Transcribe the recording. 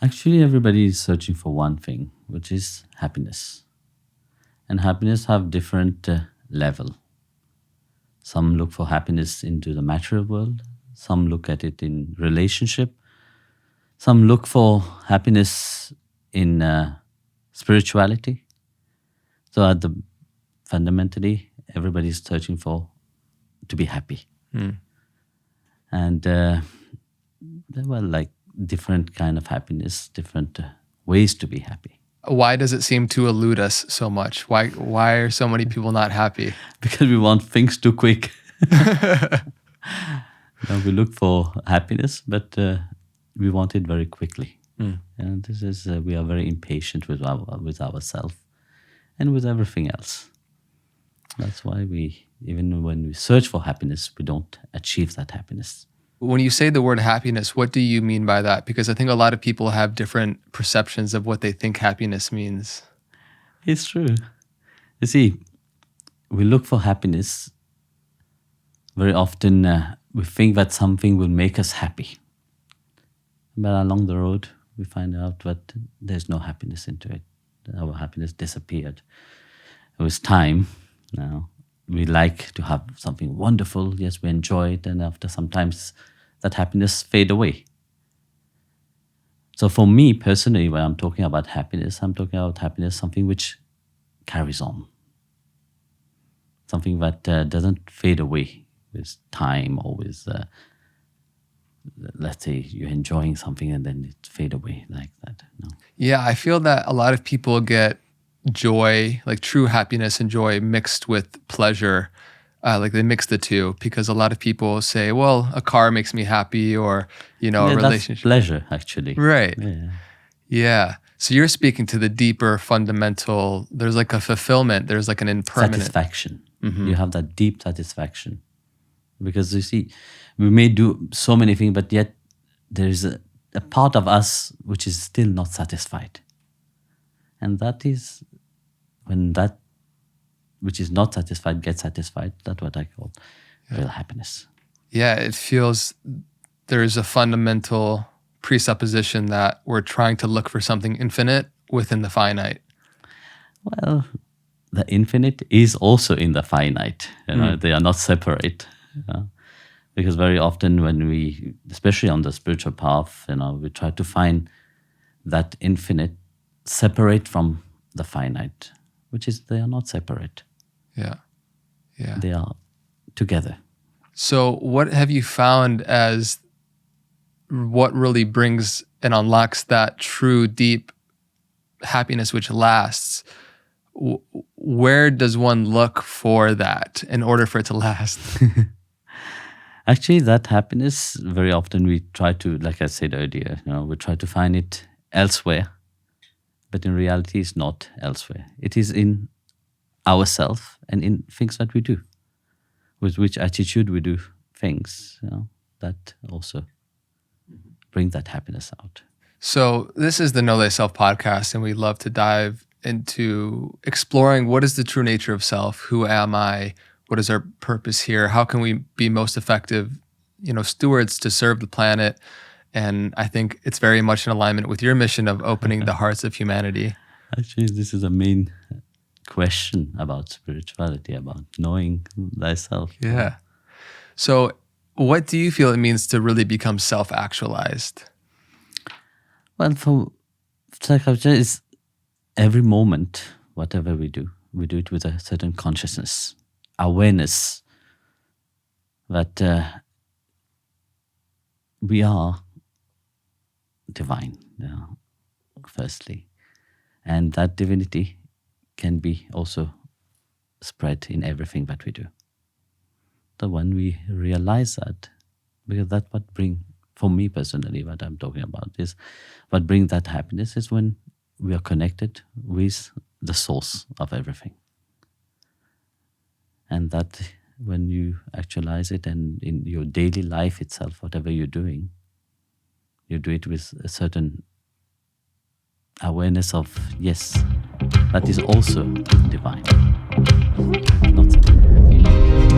Actually, everybody is searching for one thing, which is happiness. And happiness have different level. Some look for happiness into the material world. Some look at it in relationship. Some look for happiness in spirituality. So fundamentally, everybody is searching to be happy. And there were like different kind of happiness, different ways to be happy. Why does it seem to elude us so much? Why are so many people not happy? Because we want things too quick. We look for happiness, but we want it very quickly. And this is we are very impatient with ourselves and with everything else. That's why even when we search for happiness, we don't achieve that happiness. When you say the word happiness, what do you mean by that? Because I think a lot of people have different perceptions of what they think happiness means. It's true. You see, we look for happiness. Very often we think that something will make us happy. But along the road, we find out that there's no happiness into it. Our happiness disappeared. With time, now, we like to have something wonderful. Yes, we enjoy it. And after sometimes that happiness fade away. So for me personally, when I'm talking about happiness, I'm talking about happiness, something which carries on. Something that doesn't fade away with time or with, let's say, you're enjoying something and then it fade away like that. No. Yeah, I feel that a lot of people get joy, like true happiness and joy mixed with pleasure. Like they mix the two, because a lot of people say, well, a car makes me happy, or, a relationship. That's pleasure, actually. Right. Yeah. So you're speaking to the deeper fundamental, there's like a fulfillment, there's like an impermanent. Satisfaction. You have that deep satisfaction. Because you see, we may do so many things, but yet there is a part of us which is still not satisfied. And that is when that which is not satisfied gets satisfied. That's what I call real happiness. Yeah, it feels there's a fundamental presupposition that we're trying to look for something infinite within the finite. Well, the infinite is also in the finite. They are not separate. Because very often when we, especially on the spiritual path, we try to find that infinite separate from the finite, which is they are not separate. Yeah. They are together. So what have you found as what really brings and unlocks that true, deep happiness which lasts? Where does one look for that in order for it to last? Actually, that happiness, very often we try to, like I said earlier, we try to find it elsewhere. But in reality, it's not elsewhere. It is in ourselves and in things that we do. With which attitude we do things, that also bring that happiness out. So this is the Know Thyself podcast, and we love to dive into exploring what is the true nature of self, who am I, what is our purpose here, how can we be most effective, stewards to serve the planet. And I think it's very much in alignment with your mission of opening the hearts of humanity. Actually, this is a main question about spirituality, about knowing thyself. Yeah. So what do you feel it means to really become self-actualized? Well, for self-actualization is every moment, whatever we do it with a certain consciousness, awareness that we are divine, firstly. And that divinity can be also spread in everything that we do. So when we realize that, because that's what brings, for me personally, what I'm talking about is, what brings that happiness is when we are connected with the source of everything. And that when you actualize it, and in your daily life itself, whatever you're doing, you do it with a certain awareness of, yes, that is also divine. Not separate.